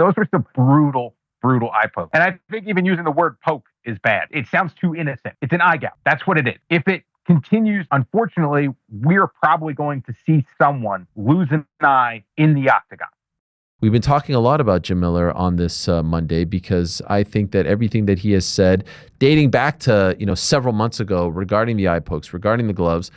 those were some brutal eye pokes. And I think even using the word poke is bad. It sounds too innocent. It's an eye gouge. That's what it is. If it continues, unfortunately, we're probably going to see someone lose an eye in the octagon. We've been talking a lot about Jim Miller on this Monday because I think that everything that he has said, dating back to several months ago regarding the eye pokes, regarding the gloves,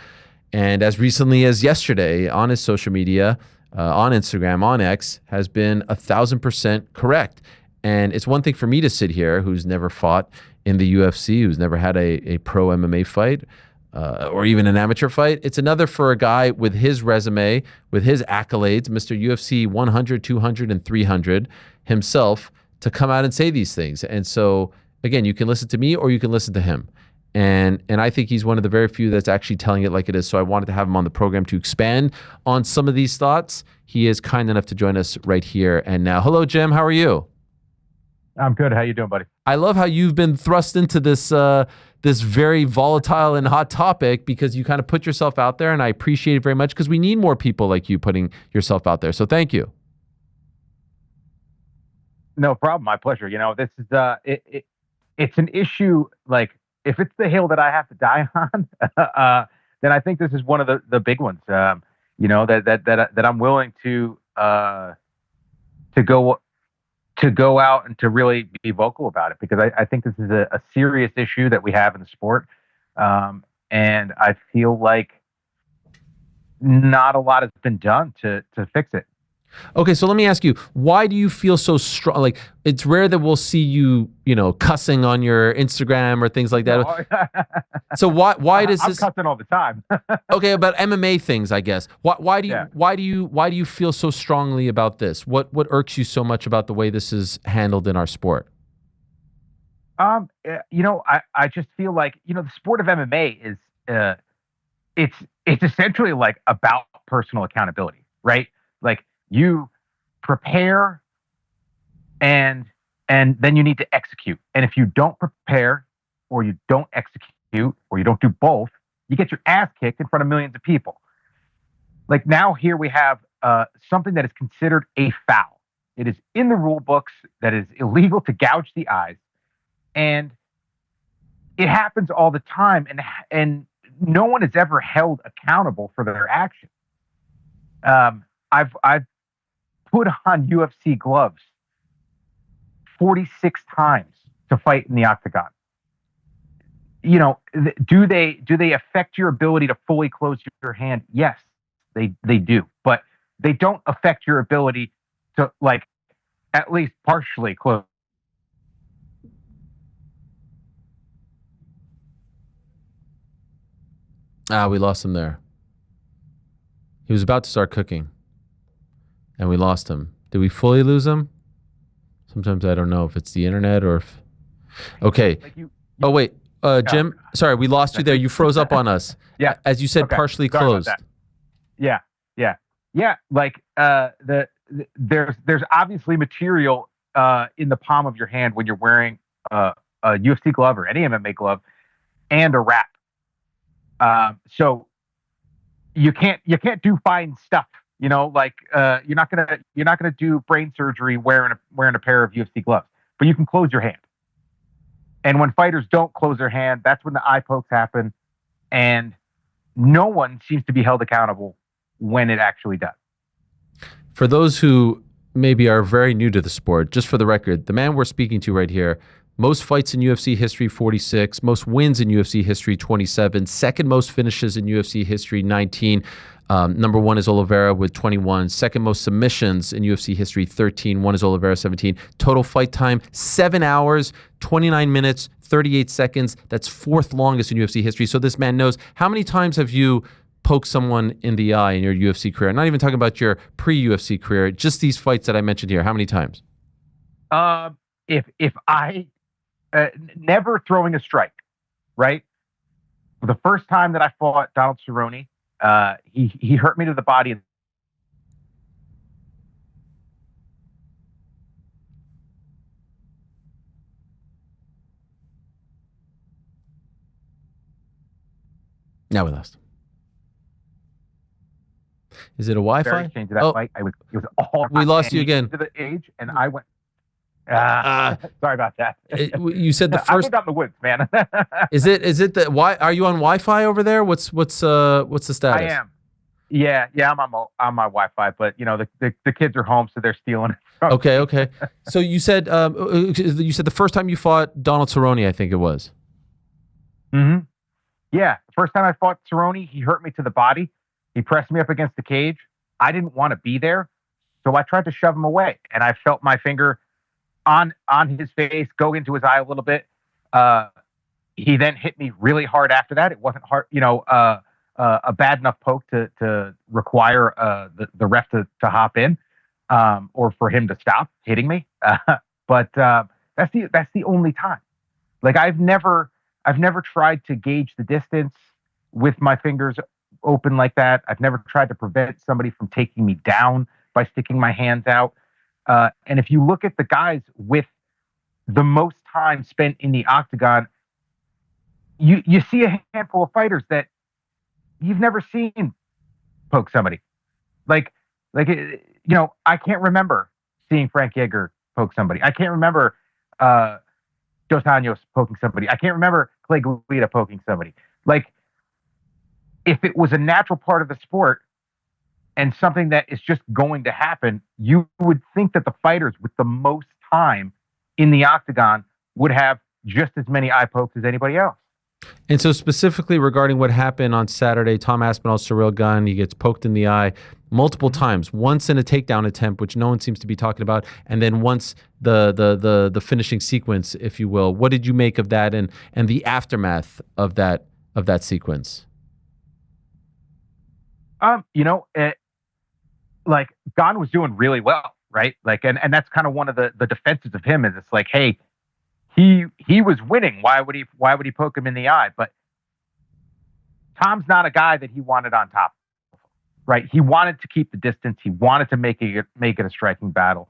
and as recently as yesterday on his social media, on Instagram, on X, has been 1,000% correct. And it's one thing for me to sit here, who's never fought in the UFC, who's never had a pro MMA fight, or even an amateur fight. It's another for a guy with his resume, with his accolades, Mr. UFC 100, 200, and 300 himself, to come out and say these things. And so, again, you can listen to me or you can listen to him. And I think he's one of the very few that's actually telling it like it is. So I wanted to have him on the program to expand on some of these thoughts. He is kind enough to join us right here and now. Hello, Jim. How are you? I'm good. How you doing, buddy? I love how you've been thrust into this this very volatile and hot topic because you kind of put yourself out there, and I appreciate it very much because we need more people like you putting yourself out there. So thank you. No problem. My pleasure. This is it's an issue. Like, if it's the hill that I have to die on, then I think this is one of the big ones. That I'm willing to go out and to really be vocal about it, because I think this is a serious issue that we have in the sport. And I feel like not a lot has been done to fix it. Okay, so let me ask you, why do you feel so strong? Like, it's rare that we'll see you, cussing on your Instagram or things like that. No. So why does this? I'm cussing all the time. Okay, about MMA things, I guess. Why do you feel so strongly about this? What irks you so much about the way this is handled in our sport? I just feel like, the sport of MMA is it's essentially like about personal accountability, right? Like, you prepare and then you need to execute. And if you don't prepare or you don't execute or you don't do both, you get your ass kicked in front of millions of people. Like, now here we have something that is considered a foul. It is in the rule books that is illegal to gouge the eyes. And it happens all the time. And no one is ever held accountable for their actions. I've put on UFC gloves 46 times to fight in the octagon. Do they affect your ability to fully close your hand? Yes, they do, but they don't affect your ability to, like, at least partially close. We lost him there. He was about to start cooking. And we lost him. Did we fully lose him? Sometimes I don't know if it's the internet or if... Okay. Oh, wait. Jim, sorry, we lost you there. You froze up on us. Yeah. As you said, okay. Partially closed. Yeah. Like, there's obviously material in the palm of your hand when you're wearing a UFC glove or any MMA glove and a wrap. So you can't do fine stuff. You're not gonna do brain surgery wearing a pair of UFC gloves, but you can close your hand. And when fighters don't close their hand, that's when the eye pokes happen, and no one seems to be held accountable when it actually does. For those who maybe are very new to the sport, just for the record, the man we're speaking to right here, most fights in UFC history, 46. Most wins in UFC history, 27. Second most finishes in UFC history, 19. Number one is Oliveira with 21. Second most submissions in UFC history, 13. One is Oliveira, 17. Total fight time, 7 hours, 29 minutes, 38 seconds. That's fourth longest in UFC history. So this man knows. How many times have you poked someone in the eye in your UFC career? I'm not even talking about your pre-UFC career, just these fights that I mentioned here. How many times? If I... never throwing a strike, right? The first time that I fought Donald Cerrone, he hurt me to the body. Now we lost him. Is it a Wi-Fi? Very changed that fight. It was all. We lost you again. To the age, and I went Ah, sorry about that. You said the I first. lived out in the woods, man. Is it that? Why are you on Wi-Fi over there? What's the I status? am. Yeah, I'm on my Wi-Fi, but the kids are home, so they're stealing it from Okay, me. okay. So you said the first time you fought Donald Cerrone, I think it was. Hmm. Yeah, the first time I fought Cerrone, he hurt me to the body. He pressed me up against the cage. I didn't want to be there, so I tried to shove him away, and I felt my finger on his face, go into his eye a little bit. Uh, he then hit me really hard after that. It wasn't hard, a bad enough poke to require the ref to hop in, or for him to stop hitting me. But that's the only time. Like I've never tried to gauge the distance with my fingers open like that. I've never tried to prevent somebody from taking me down by sticking my hands out. And if you look at the guys with the most time spent in the octagon, you see a handful of fighters that you've never seen poke somebody. Like I can't remember seeing Frank Yeager poke somebody. I can't remember Dos Anjos poking somebody. I can't remember Clay Guida poking somebody. Like, if it was a natural part of the sport and something that is just going to happen, you would think that the fighters with the most time in the octagon would have just as many eye pokes as anybody else. And so specifically regarding what happened on Saturday, Tom Aspinall Ciryl Gane, he gets poked in the eye multiple times. Once in a takedown attempt, which no one seems to be talking about, and then once the finishing sequence, if you will. What did you make of that and the aftermath of that sequence? Like Gon was doing really well, right? Like, and that's kind of one of the defenses of him is it's like, hey, he was winning. Why would he poke him in the eye? But Tom's not a guy that he wanted on top, right? He wanted to keep the distance. He wanted to make it a striking battle.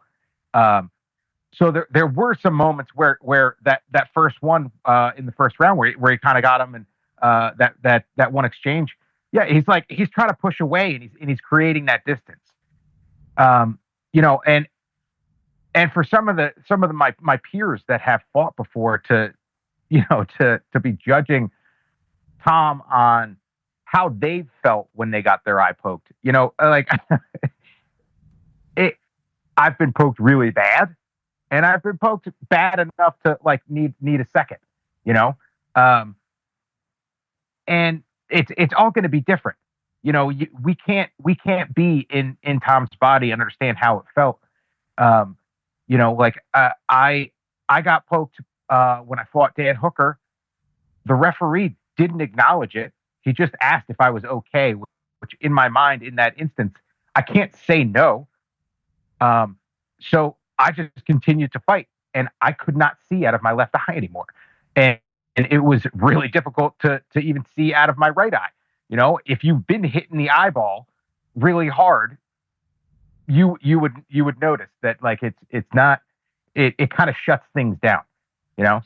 So there were some moments where that first one in the first round where he kind of got him, and that one exchange. Yeah, he's trying to push away, and he's creating that distance. And for some of my peers that have fought before to be judging Tom on how they felt when they got their eye poked, like I've been poked really bad, and I've been poked bad enough to like need a second, and it's all going to be different. We can't be in Tom's body and understand how it felt. I got poked when I fought Dan Hooker. The referee didn't acknowledge it. He just asked if I was okay, which in my mind, in that instance, I can't say no. So I just continued to fight, and I could not see out of my left eye anymore. And it was really difficult to even see out of my right eye. If you've been hitting the eyeball really hard, you would notice that like it's not it kind of shuts things down.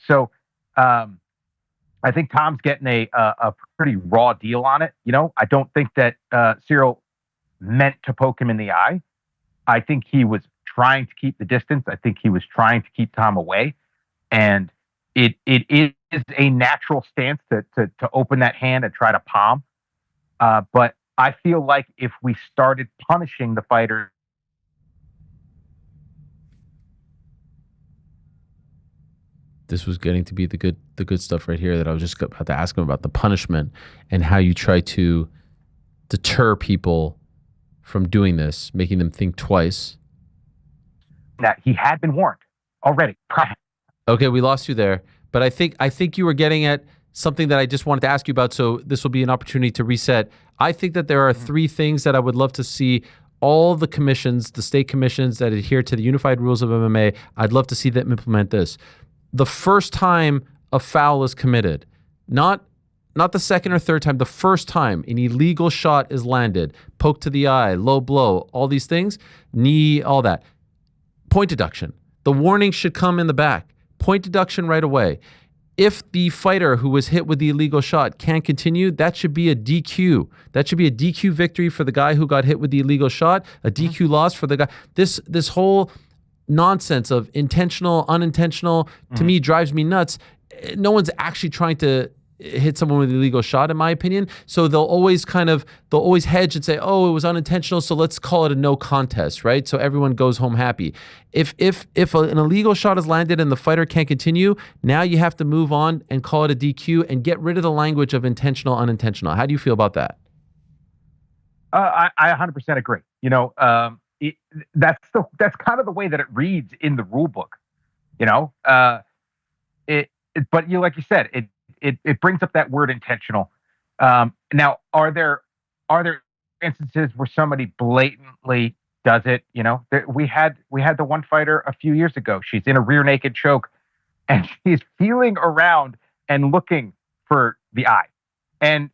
So I think Tom's getting a pretty raw deal on it. I don't think that Ciryl meant to poke him in the eye. I think he was trying to keep the distance. I think he was trying to keep Tom away, and it is a natural stance to open that hand and try to palm. But I feel like if we started punishing the fighter. This was getting to be the good stuff right here that I was just about to ask him about, the punishment and how you try to deter people from doing this, making them think twice. That he had been warned already. Okay, we lost you there, but I think you were getting at something that I just wanted to ask you about, so this will be an opportunity to reset. I think that there are three things that I would love to see all the commissions, the state commissions that adhere to the unified rules of MMA, I'd love to see them implement this. The first time a foul is committed, not the second or third time, the first time an illegal shot is landed, poke to the eye, low blow, all these things, knee, all that. Point deduction. The warning should come in the back. Point deduction right away. If the fighter who was hit with the illegal shot can't continue, that should be a DQ. That should be a DQ victory for the guy who got hit with the illegal shot, a DQ loss for the guy. This whole nonsense of intentional, unintentional, to me drives me nuts. No one's actually trying to hit someone with an illegal shot, in my opinion. So they'll always hedge and say, oh, it was unintentional, so let's call it a no contest, right? So everyone goes home happy. If an illegal shot is landed and the fighter can't continue, now you have to move on and call it a DQ and get rid of the language of intentional, unintentional. How do you feel about that? I 100% agree. That's kind of the way that it reads in the rule book. But like you said, it brings up that word intentional. Now, are there instances where somebody blatantly does it? We had the one fighter a few years ago. She's in a rear naked choke, and she's feeling around and looking for the eye, and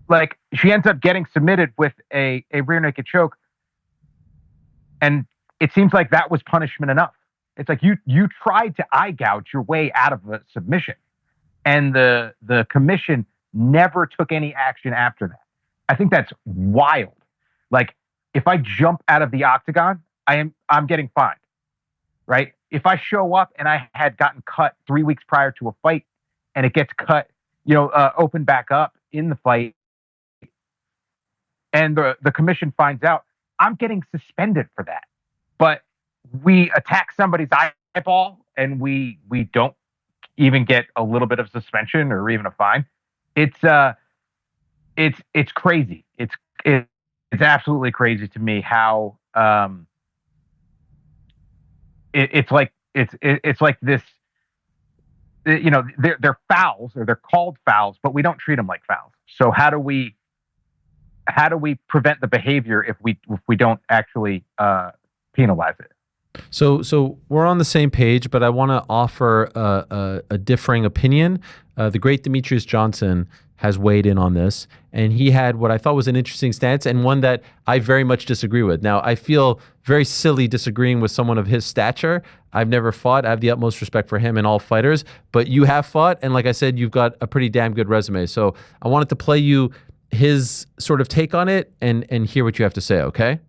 like she ends up getting submitted with a rear naked choke, and it seems like that was punishment enough. It's like you tried to eye gouge your way out of a submission, and the commission never took any action after that. I think that's wild. Like, if I jump out of the octagon, I'm getting fined, right? If I show up and I had gotten cut 3 weeks prior to a fight, and it gets cut, open back up in the fight, and the commission finds out, I'm getting suspended for that. But we attack somebody's eyeball and we don't even get a little bit of suspension or even a fine. It's crazy. It's absolutely crazy to me how it's like this. They're fouls, or they're called fouls, but we don't treat them like fouls. So how do we prevent the behavior if we don't actually penalize it? So we're on the same page, but I want to offer a differing opinion. The great Demetrius Johnson has weighed in on this, and he had what I thought was an interesting stance, and one that I very much disagree with. Now, I feel very silly disagreeing with someone of his stature. I've never fought. I have the utmost respect for him and all fighters, but you have fought, and like I said, you've got a pretty damn good resume. So I wanted to play you his sort of take on it and hear what you have to say, okay?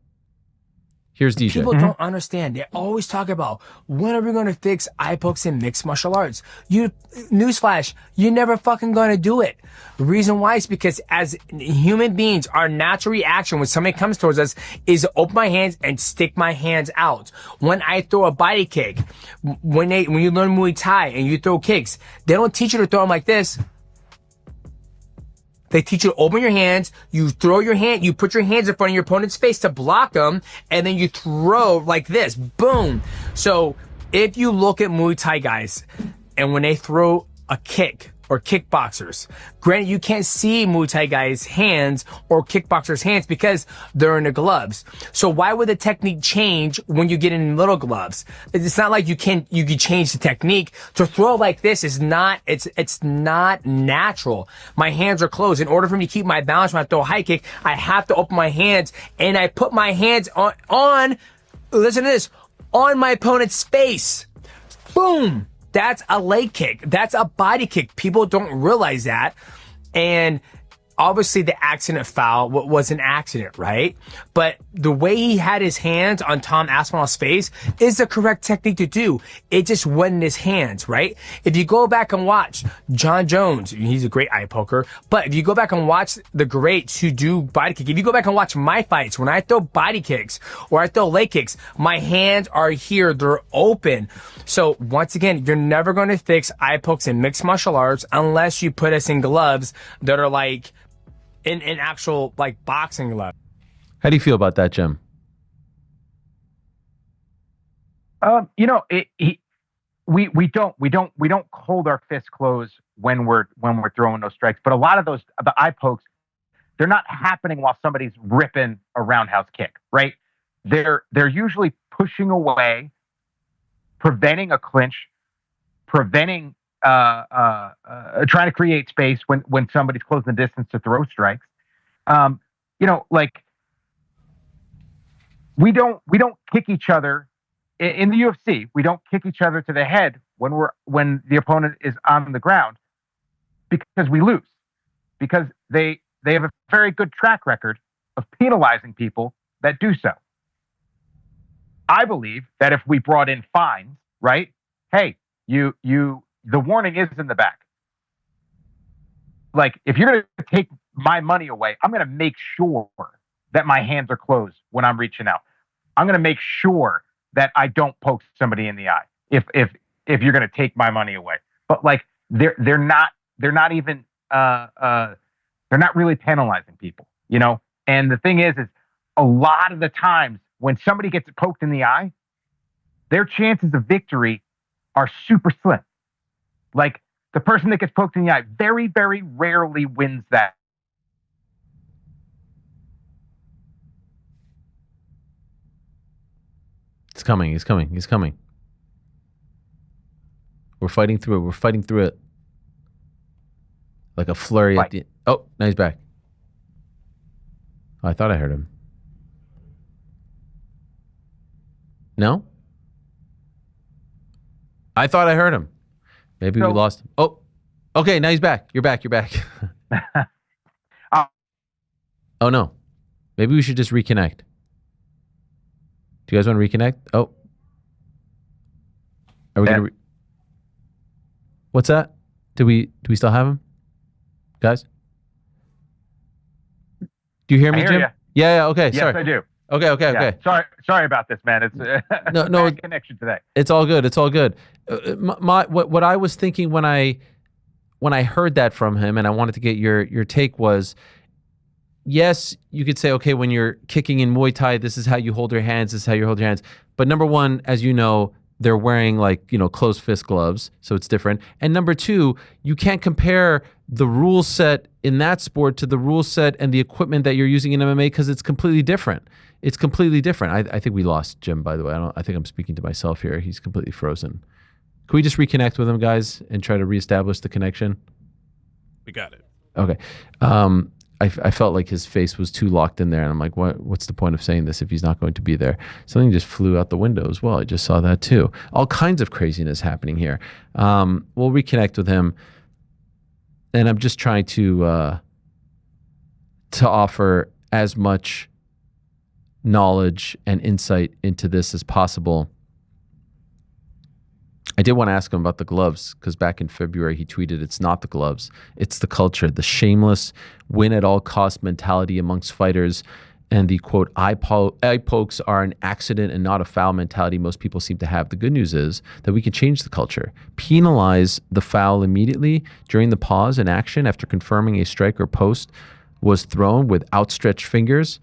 Here's DJ. People don't understand. They always talk about, when are we going to fix eye pokes in mixed martial arts? Newsflash, you're never fucking going to do it. The reason why is because as human beings, our natural reaction when somebody comes towards us is to open my hands and stick my hands out. When I throw a body kick, when you learn Muay Thai and you throw kicks, they don't teach you to throw them like this. They teach you to open your hands, you put your hands in front of your opponent's face to block them, and then you throw like this, boom. So if you look at Muay Thai guys, and when they throw a kick, or kickboxers, granted you can't see Muay Thai guys' hands or kickboxers' hands because they're in the gloves. So why would the technique change when you get in little gloves? It's not like you can change the technique. To throw like this is not, it's not natural. My hands are closed. In order for me to keep my balance when I throw a high kick, I have to open my hands, and I put my hands on listen to this, on my opponent's face. Boom. That's a leg kick. That's a body kick. People don't realize that. And obviously the accident foul was an accident, right? But the way he had his hands on Tom Aspinall's face is the correct technique to do. It just wasn't in his hands, right? If you go back and watch John Jones, he's a great eye poker, but if you go back and watch the greats who do body kick, if you go back and watch my fights, when I throw body kicks or I throw leg kicks, my hands are here, they're open. So once again, you're never going to fix eye pokes in mixed martial arts unless you put us in gloves that are like in actual like boxing gloves. How do you feel about that, Jim? We don't hold our fists closed when we're throwing those strikes. But a lot of those, the eye pokes, they're not happening while somebody's ripping a roundhouse kick, right? They're usually pushing away, preventing a clinch, preventing trying to create space when somebody's closing the distance to throw strikes. Like we don't kick each other in the UFC. We don't kick each other to the head when the opponent is on the ground, because we lose, because they have a very good track record of penalizing people that do so. I believe that if we brought in fines, right? Hey, the warning is in the back. Like, if you're going to take my money away, I'm going to make sure that my hands are closed when I'm reaching out. I'm going to make sure that I don't poke somebody in the eye if you're going to take my money away. But like, they're not even they're not really penalizing people, you know? And the thing is a lot of the times when somebody gets poked in the eye, their chances of victory are super slim. Like, the person that gets poked in the eye very, very rarely wins that. It's coming. He's coming. He's coming. We're fighting through it. We're fighting through it. Like a flurry at the... Oh, now he's back. Oh, I thought I heard him. No? I thought I heard him. Maybe we lost him. Oh, okay. Now he's back. You're back. You're back. Oh, no. Maybe we should just reconnect. Do you guys want to reconnect? Oh. Are we going to... What's that? Do we still have him? Guys? Do you hear me, Jim? Yeah, okay. Yes, sorry. I do. Okay. Sorry about this, man. It's no bad connection today. It's all good. What I was thinking when I heard that from him, and I wanted to get your take, was, yes, you could say, okay, when you're kicking in Muay Thai, this is how you hold your hands. This is how you hold your hands. But number one, as you know, they're wearing closed fist gloves, so it's different. And number two, you can't compare the rule set in that sport to the rule set and the equipment that you're using in MMA, because it's completely different. It's completely different. I think we lost Jim, by the way. I think I'm speaking to myself here. He's completely frozen. Can we just reconnect with him, guys, and try to reestablish the connection? We got it. Okay. I felt like his face was too locked in there, and I'm like, what's the point of saying this if he's not going to be there? Something just flew out the window as well. I just saw that too. All kinds of craziness happening here. We'll reconnect with him, and I'm just trying to offer as much knowledge and insight into this as possible. I did want to ask him about the gloves, because back in February he tweeted, it's not the gloves, it's the culture, the shameless win at all cost mentality amongst fighters, and the quote, eye pokes are an accident and not a foul mentality most people seem to have. The good news is that we can change the culture. Penalize the foul immediately during the pause in action after confirming a strike or post was thrown with outstretched fingers.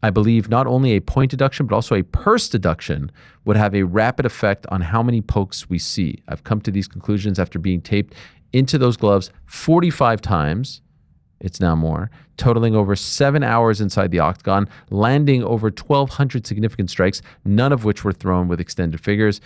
I believe not only a point deduction, but also a purse deduction would have a rapid effect on how many pokes we see. I've come to these conclusions after being taped into those gloves 45 times. It's now more, totaling over 7 hours inside the octagon, landing over 1,200 significant strikes, none of which were thrown with extended fingers.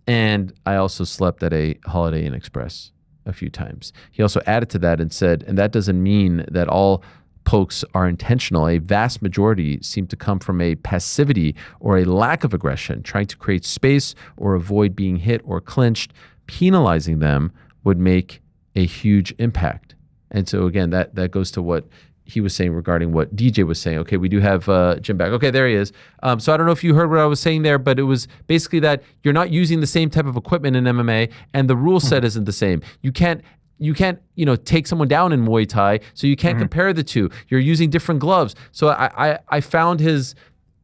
And I also slept at a Holiday Inn Express a few times. He also added to that and said, and that doesn't mean that all pokes are intentional. A vast majority seem to come from a passivity or a lack of aggression, trying to create space or avoid being hit or clinched. Penalizing them would make a huge impact. And so again, that goes to what he was saying regarding what DJ was saying. Okay, we do have Jim back. Okay, there he is. So I don't know if you heard what I was saying there, but it was basically that you're not using the same type of equipment in MMA, and the rule set isn't the same. You can't take someone down in Muay Thai, so you can't compare the two. You're using different gloves. So I found his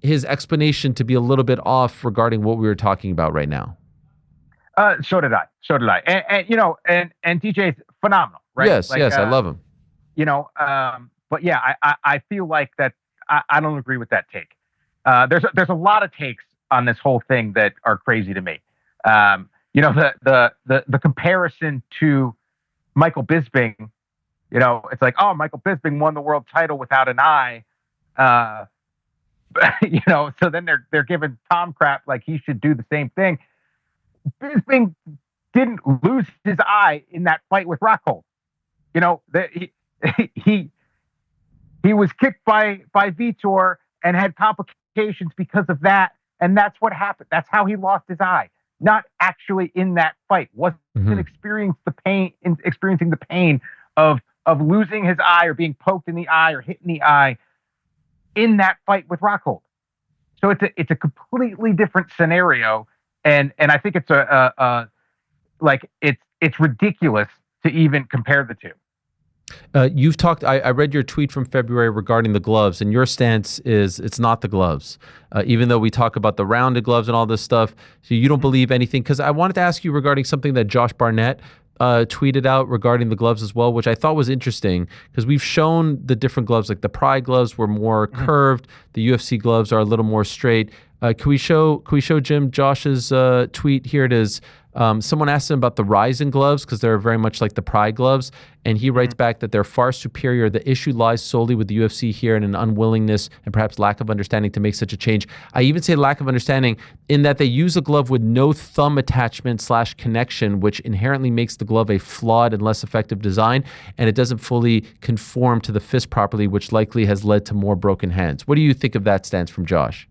explanation to be a little bit off regarding what we were talking about right now. So did I. And DJ's phenomenal, right? Yes, I love him. But yeah, I feel like that I don't agree with that take. There's a lot of takes on this whole thing that are crazy to me. The comparison to Michael Bisping, it's like, oh, Michael Bisping won the world title without an eye. So then they're giving Tom crap like he should do the same thing. Bisping didn't lose his eye in that fight with Rockhold. He was kicked by Vitor and had complications because of that, and that's what happened. That's how he lost his eye. Not actually in that fight. Wasn't experiencing the pain of losing his eye or being poked in the eye or hit in the eye in that fight with Rockhold. So it's a completely different scenario, and I think it's like it's ridiculous to even compare the two. You've talked. I read your tweet from February regarding the gloves, and your stance is it's not the gloves. Even though we talk about the rounded gloves and all this stuff, so you don't believe anything. Because I wanted to ask you regarding something that Josh Barnett tweeted out regarding the gloves as well, which I thought was interesting because we've shown the different gloves, like the Pride gloves were more curved, the UFC gloves are a little more straight. Can we show Jim Josh's tweet? Here it is. Someone asked him about the Ryzen gloves because they're very much like the Pride gloves, and he writes back that they're far superior. The issue lies solely with the UFC here and an unwillingness and perhaps lack of understanding to make such a change. I even say lack of understanding in that they use a glove with no thumb attachment / connection, which inherently makes the glove a flawed and less effective design, and it doesn't fully conform to the fist properly, which likely has led to more broken hands. What do you think of that stance from Josh?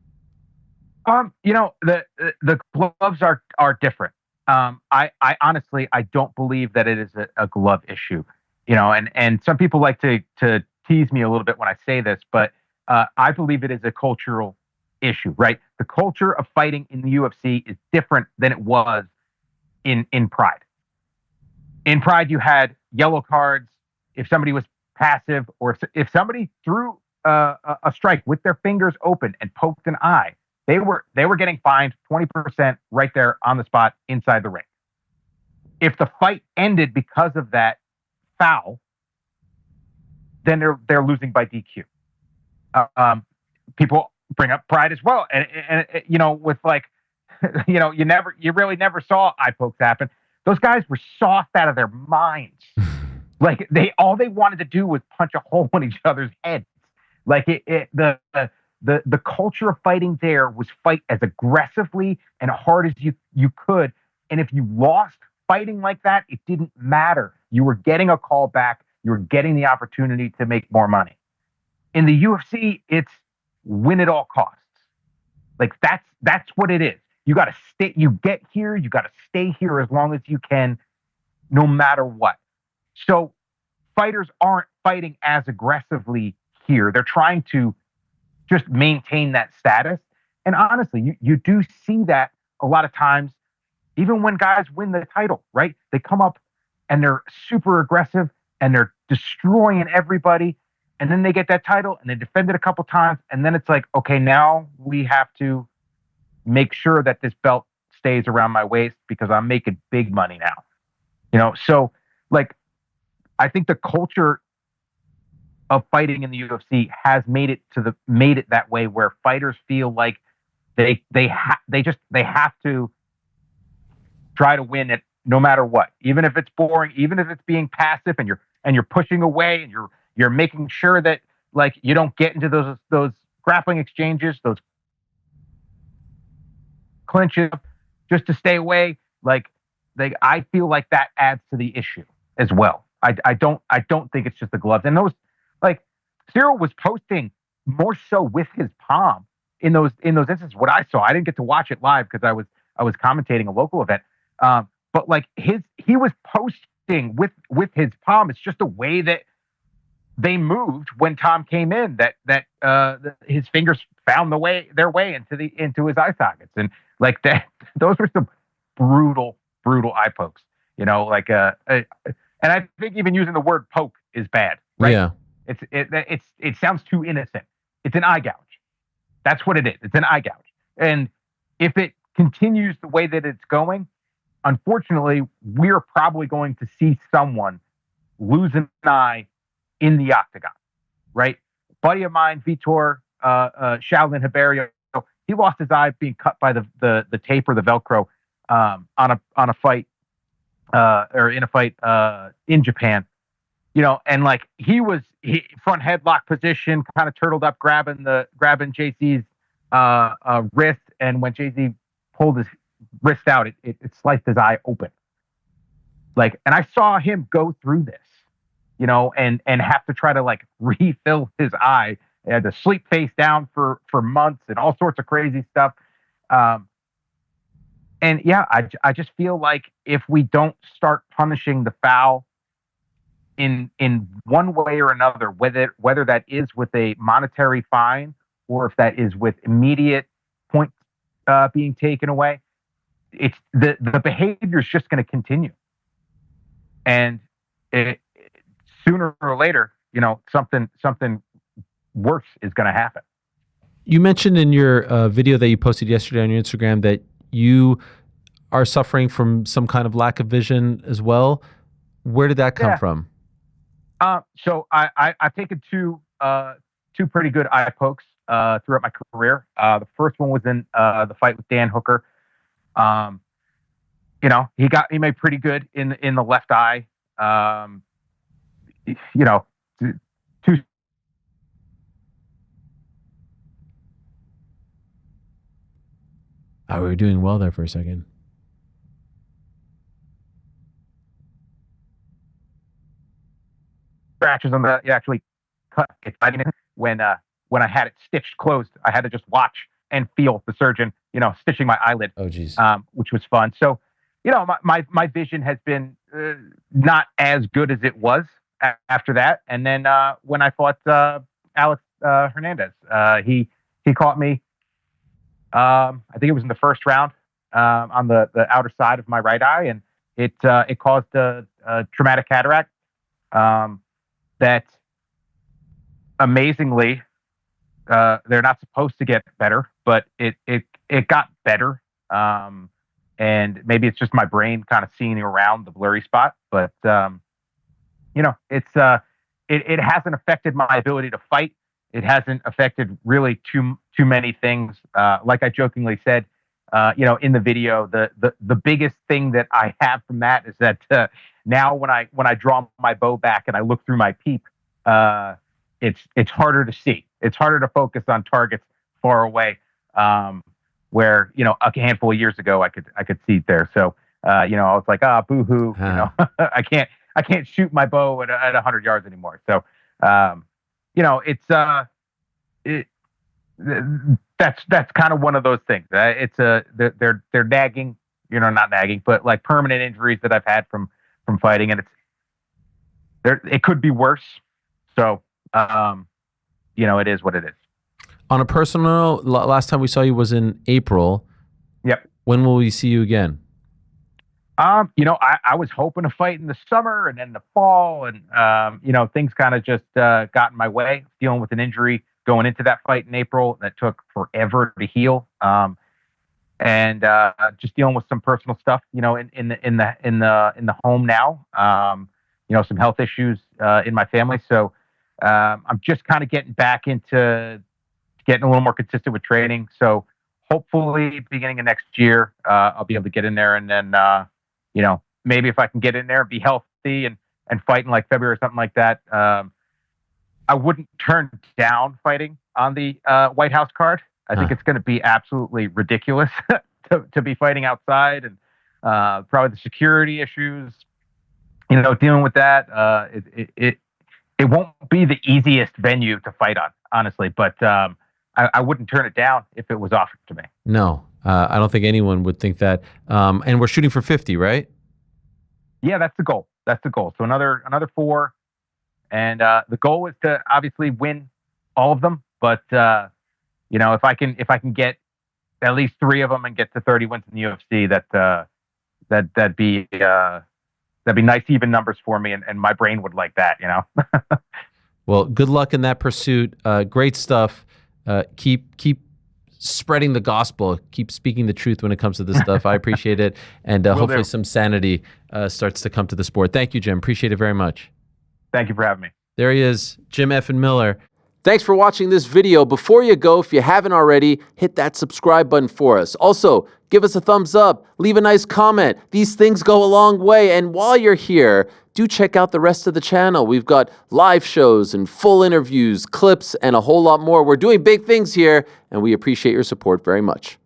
The gloves are different. I honestly, I don't believe that it is a glove issue, and some people like to tease me a little bit when I say this, but I believe it is a cultural issue, right? The culture of fighting in the UFC is different than it was in Pride. In Pride, you had yellow cards. If somebody was passive, or if somebody threw a strike with their fingers open and poked an eye, they were getting fined 20% right there on the spot inside the ring. If the fight ended because of that foul, then they're losing by DQ. People bring up Pride as well, and with like, you really never saw eye pokes happen. Those guys were soft out of their minds. Like all they wanted to do was punch a hole in each other's heads. Like the culture of fighting there was fight as aggressively and hard as you could. And if you lost fighting like that, it didn't matter. You were getting a call back. You were getting the opportunity to make more money. In the UFC, it's win at all costs. Like that's what it is. You got to stay. You get here. You got to stay here as long as you can, no matter what. So fighters aren't fighting as aggressively here. They're trying to just maintain that status. And honestly, you do see that a lot of times, even when guys win the title, right? They come up and they're super aggressive and they're destroying everybody. And then they get that title and they defend it a couple times. And then it's like, okay, now we have to make sure that this belt stays around my waist because I'm making big money now. So like, I think the culture of fighting in the UFC has made it that way, where fighters feel like they have to try to win it no matter what, even if it's boring, even if it's being passive and you're pushing away and you're making sure that like you don't get into those grappling exchanges, those clinches, just to stay away. Like I feel like that adds to the issue as well. I don't think it's just the gloves. And those, like, Ciryl was posting more so with his palm in those instances. What I saw, I didn't get to watch it live because I was commentating a local event. But like he was posting with his palm. It's just the way that they moved when Tom came in. That his fingers found their way into his eye sockets, and like that. Those were some brutal eye pokes. And I think even using the word poke is bad, right? Yeah. It sounds too innocent. It's an eye gouge. That's what it is. It's an eye gouge. And if it continues the way that it's going, unfortunately, we're probably going to see someone lose an eye in the octagon, right? Buddy of mine, Vitor Shaolin Hiberio, he lost his eye being cut by the tape or the Velcro on a fight or in a fight in Japan. And like he front headlock position, kind of turtled up, grabbing JC's wrist, and when JC pulled his wrist out, it sliced his eye open. Like, and I saw him go through this, and have to try to like refill his eye. He had to sleep face down for months and all sorts of crazy stuff. And yeah, I just feel like if we don't start punishing the foul in one way or another, whether that is with a monetary fine or if that is with immediate being taken away, it's the behavior is just going to continue, and sooner or later, something worse is going to happen. You mentioned in your video that you posted yesterday on your Instagram that you are suffering from some kind of lack of vision as well. Where did that come from? So I've taken two pretty good eye pokes throughout my career. The first one was in the fight with Dan Hooker. He made pretty good in the left eye. Two. Oh, we were doing well there for a second. Scratches on the actually cut it when I had it stitched closed. I had to just watch and feel the surgeon, stitching my eyelid. Oh, geez. Which was fun. So, my vision has been not as good as it was after that. And then when I fought Alex Hernandez, he caught me. I think it was in the first round on the outer side of my right eye, and it caused a traumatic cataract. That amazingly, they're not supposed to get better, but it got better. And maybe it's just my brain kind of seeing around the blurry spot, but it hasn't affected my ability to fight. It hasn't affected really too many things. Like I jokingly said, in the video, the biggest thing that I have from that is that now when I draw my bow back and I look through my peep, it's harder to see. It's harder to focus on targets far away. Where a handful of years ago I could see it there. So I was like, boo-hoo, I can't shoot my bow at 100 yards anymore. So that's kind of one of those things. They're nagging, not nagging, but like permanent injuries that I've had from fighting, and it could be worse. So it is what it is. On a personal note, last time we saw you was in April. Yep. When will we see you again? I was hoping to fight in the summer and then the fall, and things kind of just got in my way. Dealing with an injury going into that fight in April that took forever to heal, and just dealing with some personal stuff. In the home now. Some health issues in my family, so I'm just kind of getting back into getting a little more consistent with training. So hopefully beginning of next year, I'll be able to get in there, and then, maybe if I can get in there and be healthy and fight in like February or something like that, I wouldn't turn down fighting on the White House card. I think it's going to be absolutely ridiculous to be fighting outside, and probably the security issues, dealing with that. It won't be the easiest venue to fight on, honestly, but I wouldn't turn it down if it was offered to me. No, I don't think anyone would think that. And we're shooting for 50, right? Yeah, that's the goal. So another 4, and the goal is to obviously win all of them. But if I can get at least 3 of them and get to 30 wins in the UFC, that'd be nice even numbers for me, and my brain would like that. Well, good luck in that pursuit. Great stuff. Keep spreading the gospel. Keep speaking the truth when it comes to this stuff. I appreciate it. And hopefully some sanity starts to come to the sport. Thank you, Jim. Appreciate it very much. Thank you for having me. There he is, Jim F. Miller. Thanks for watching this video. Before you go, if you haven't already, hit that subscribe button for us. Also, give us a thumbs up, leave a nice comment. These things go a long way. And while you're here, do check out the rest of the channel. We've got live shows and full interviews, clips, and a whole lot more. We're doing big things here, and we appreciate your support very much.